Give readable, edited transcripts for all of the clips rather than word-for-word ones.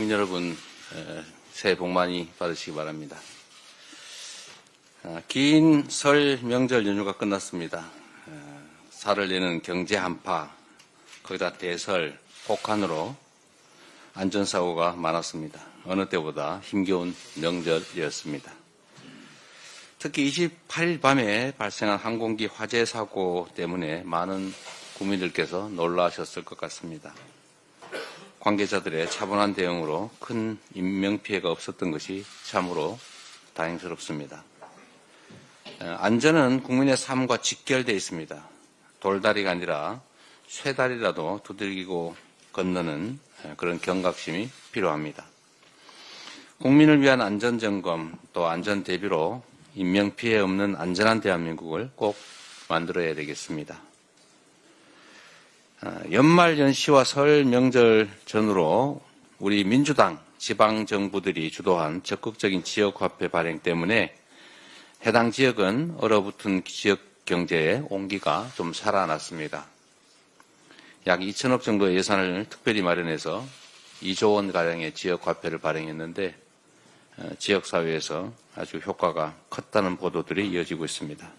여러분 새해 복 많이 받으시기 바랍니다. 긴 설 명절 연휴가 끝났습니다. 살을 내는 경제 한파, 거기다 대설, 폭한으로 안전사고가 많았습니다. 어느 때보다 힘겨운 명절이었습니다. 특히 28일 밤에 발생한 항공기 화재 사고 때문에 많은 국민들께서 놀라셨을 것 같습니다. 관계자들의 차분한 대응으로 큰 인명피해가 없었던 것이 참으로 다행스럽습니다. 안전은 국민의 삶과 직결되어 있습니다. 돌다리가 아니라 쇠다리라도 두들기고 건너는 그런 경각심이 필요합니다. 국민을 위한 안전점검 또 안전대비로 인명피해 없는 안전한 대한민국을 꼭 만들어야 되겠습니다. 연말 연시와 설 명절 전후로 우리 민주당 지방정부들이 주도한 적극적인 지역화폐 발행 때문에 해당 지역은 얼어붙은 지역 경제의 온기가 좀 살아났습니다. 약 2천억 정도의 예산을 특별히 마련해서 2조 원가량의 지역화폐를 발행했는데 지역사회에서 아주 효과가 컸다는 보도들이 이어지고 있습니다.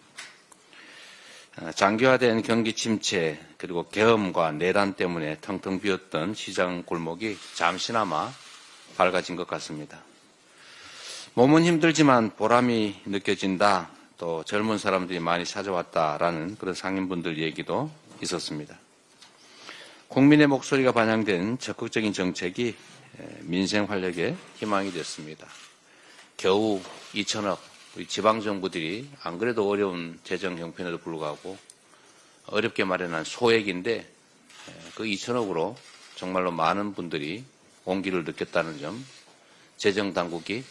장기화된 경기 침체 그리고 계엄과 내란 때문에 텅텅 비었던 시장 골목이 잠시나마 밝아진 것 같습니다. 몸은 힘들지만 보람이 느껴진다. 또 젊은 사람들이 많이 찾아왔다라는 그런 상인분들 얘기도 있었습니다. 국민의 목소리가 반영된 적극적인 정책이 민생 활력의 희망이 됐습니다. 겨우 2천억 우리 지방정부들이 안 그래도 어려운 재정 형편에도 불구하고 어렵게 마련한 소액인데 그 2천억으로 정말로 많은 분들이 온기를 느꼈다는 점 재정당국이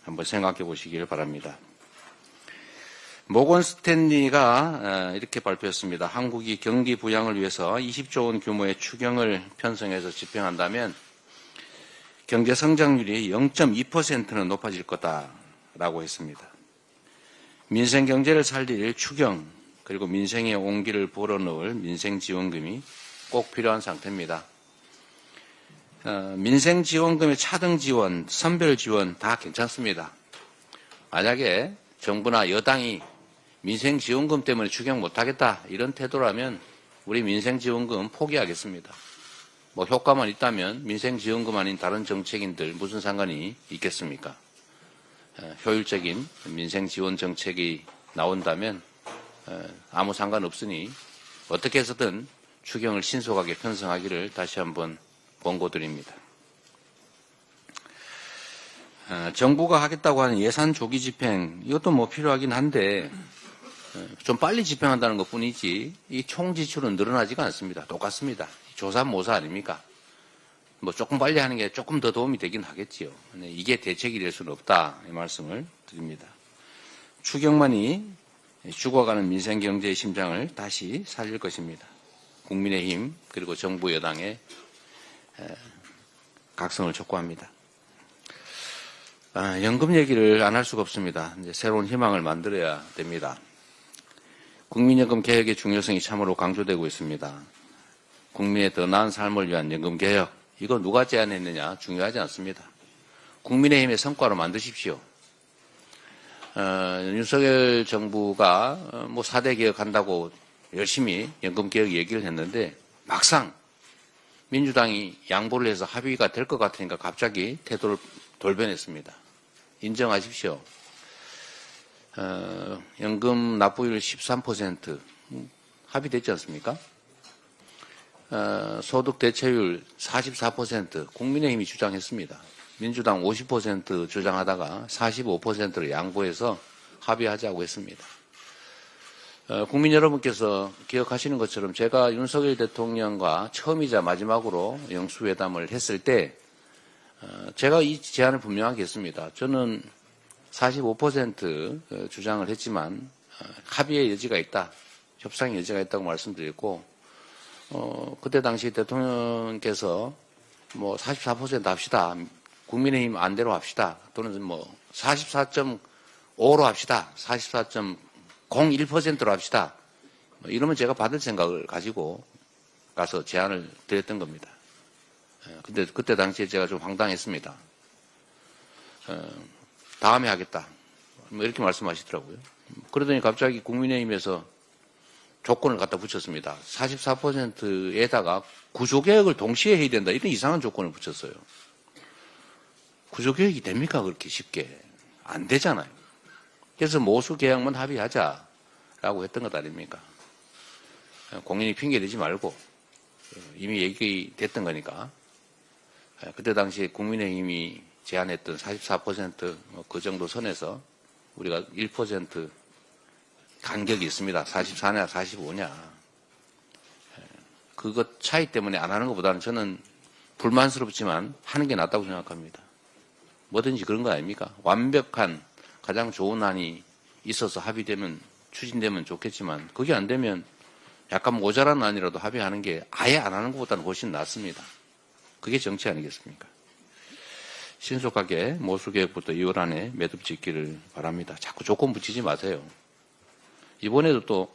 한번 생각해 보시길 바랍니다. 모건 스탠리가 이렇게 발표했습니다. 한국이 경기 부양을 위해서 20조 원 규모의 추경을 편성해서 집행한다면 경제 성장률이 0.2%는 높아질 거다라고 했습니다. 민생 경제를 살릴 추경 그리고 민생의 온기를 불어넣을 민생지원금이 꼭 필요한 상태입니다. 민생지원금의 차등 지원, 선별 지원 다 괜찮습니다. 만약에 정부나 여당이 민생지원금 때문에 추경 못하겠다 이런 태도라면 우리 민생지원금 포기하겠습니다. 뭐 효과만 있다면 민생지원금 아닌 다른 정책인들 무슨 상관이 있겠습니까? 효율적인 민생지원 정책이 나온다면 아무 상관없으니 어떻게 해서든 추경을 신속하게 편성하기를 다시 한번 권고드립니다. 정부가 하겠다고 하는 예산 조기 집행 이것도 뭐 필요하긴 한데 좀 빨리 집행한다는 것뿐이지 이 총 지출은 늘어나지가 않습니다. 똑같습니다. 조삼모사 아닙니까? 뭐 조금 빨리 하는 게 조금 더 도움이 되긴 하겠지요. 이게 대책이 될 수는 없다 이 말씀을 드립니다. 추경만이 죽어가는 민생경제의 심장을 다시 살릴 것입니다. 국민의힘 그리고 정부 여당의 각성을 촉구합니다. 연금 얘기를 안 할 수가 없습니다. 이제 새로운 희망을 만들어야 됩니다. 국민연금 개혁의 중요성이 참으로 강조되고 있습니다. 국민의 더 나은 삶을 위한 연금 개혁, 이거 누가 제안했느냐 중요하지 않습니다. 국민의힘의 성과로 만드십시오. 윤석열 정부가 뭐 4대 개혁한다고 열심히 연금 개혁 얘기를 했는데 막상 민주당이 양보를 해서 합의가 될 것 같으니까 갑자기 태도를 돌변했습니다. 인정하십시오. 연금 납부율 13% 합의됐지 않습니까? 소득 대체율 44% 국민의힘이 주장했습니다. 민주당 50% 주장하다가 45%를 양보해서 합의하자고 했습니다. 국민 여러분께서 기억하시는 것처럼 제가 윤석열 대통령과 처음이자 마지막으로 영수회담을 했을 때 제가 이 제안을 분명하게 했습니다. 저는 45% 주장을 했지만 합의의 여지가 있다. 협상의 여지가 있다고 말씀드렸고 그때 당시 대통령께서 뭐 44% 합시다. 국민의힘 안대로 합시다. 또는 뭐 44.5로 합시다. 44.01%로 합시다. 이러면 제가 받을 생각을 가지고 가서 제안을 드렸던 겁니다. 근데 그때 당시에 제가 좀 황당했습니다. 다음에 하겠다. 뭐 이렇게 말씀하시더라고요. 그러더니 갑자기 국민의힘에서 조건을 갖다 붙였습니다. 44%에다가 구조개혁을 동시에 해야 된다. 이런 이상한 조건을 붙였어요. 구조개혁이 됩니까? 그렇게 쉽게. 안 되잖아요. 그래서 모수개혁만 합의하자라고 했던 것 아닙니까? 공연히 핑계대지 말고 이미 얘기됐던 거니까. 그때 당시에 국민의힘이 제안했던 44% 정도 선에서 우리가 1% 간격이 있습니다. 44냐 45냐. 그것 차이 때문에 안 하는 것보다는 저는 불만스럽지만 하는 게 낫다고 생각합니다. 뭐든지 그런 거 아닙니까? 완벽한 가장 좋은 안이 있어서 합의되면 추진되면 좋겠지만 그게 안 되면 약간 모자란 안이라도 합의하는 게 아예 안 하는 것보다는 훨씬 낫습니다. 그게 정치 아니겠습니까? 신속하게 모수개혁부터 2월 안에 매듭 짓기를 바랍니다. 자꾸 조건 붙이지 마세요. 이번에도 또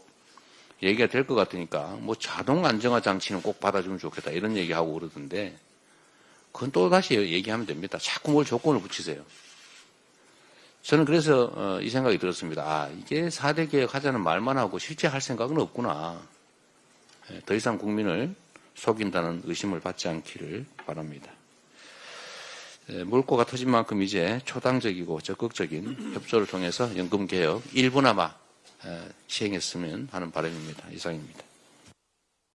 얘기가 될 것 같으니까 뭐 자동 안정화 장치는 꼭 받아주면 좋겠다 이런 얘기하고 그러던데 그건 또 다시 얘기하면 됩니다. 자꾸 뭘 조건을 붙이세요. 저는 그래서 이 생각이 들었습니다. 아, 이게 4대 개혁하자는 말만 하고 실제 할 생각은 없구나. 더 이상 국민을 속인다는 의심을 받지 않기를 바랍니다. 물꼬가 터진 만큼 이제 초당적이고 적극적인 협조를 통해서 연금개혁 일부나마 시행했으면 하는 바람입니다. 이상입니다.